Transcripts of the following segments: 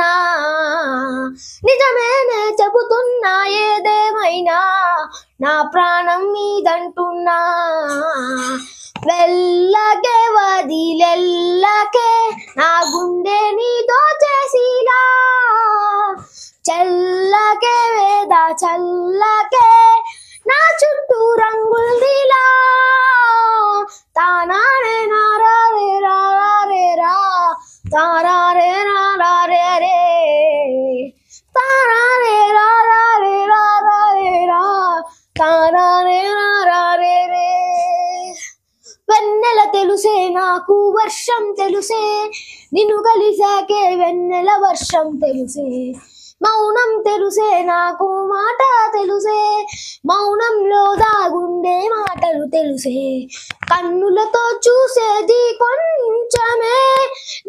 చెబుతున్నా నిజమేనే చెబుతున్నా ఏదేమైనా నా ప్రాణం నీదంటున్నా వెళ్ళకే వదిలెల్లకే నా గుండె నీతో చేసిలా చల్లకే వేద చల్లకే నా చుట్టూ రంగుల్దిలా తానారే నారే రారే రా తారారే నారే రే తారారే రారే రారే రా తారారే నారే రే వెన్నెల తెలుసే నాకు వర్షం తెలుసే నిన్ను కలిసాకే వెన్నెల వర్షం తెలుసే మౌనం తెలుసే నాకు మాట తెలుసే మౌనంలో దాగుండే మాటలు తెలుసే కన్నులతో చూసేది కొంచెమే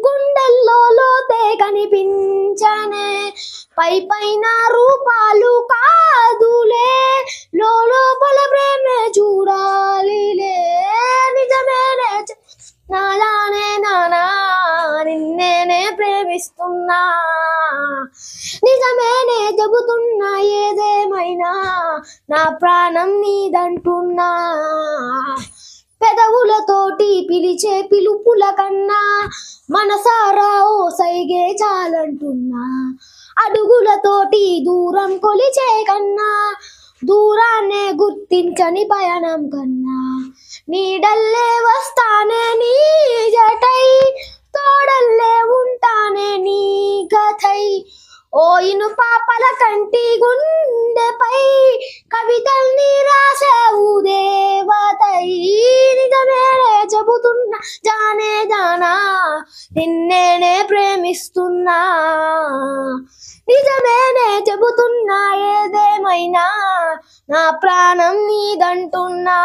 గుండెల్లో లోతే కనిపించనే పై పైన రూపాలు కాదులే లోపల ప్రేమే చూడాలిలే నిజమేనే నాలానే నానా నిన్నేనే ప్రేమిస్తున్నా నిజమేనే చెబుతున్నా ఏదేమైనా నా ప్రాణం నీదంటున్నా పెదవులతోటి పిలిచే పిలుపుల కన్నా మనసారా ఓ సైగే చాలంటున్నా అడుగులతోటి దూరం కొలిచే కన్నా దూరాన్నే గుర్తించని పయనం కన్నా నీడల్లే వస్తానే నీ జటై తోడల్లే ఉంటానే నీ కథై ఓ ఇనుపాపల కంటి గుండెపై కవితల్ని రాసావు దేవతై నిజమేనే చెబుతున్నా జానే జానా నిన్నేనే ప్రేమిస్తున్నా నిజమేనే చెబుతున్నా ఏదేమైనా నా ప్రాణం నీదంటున్నా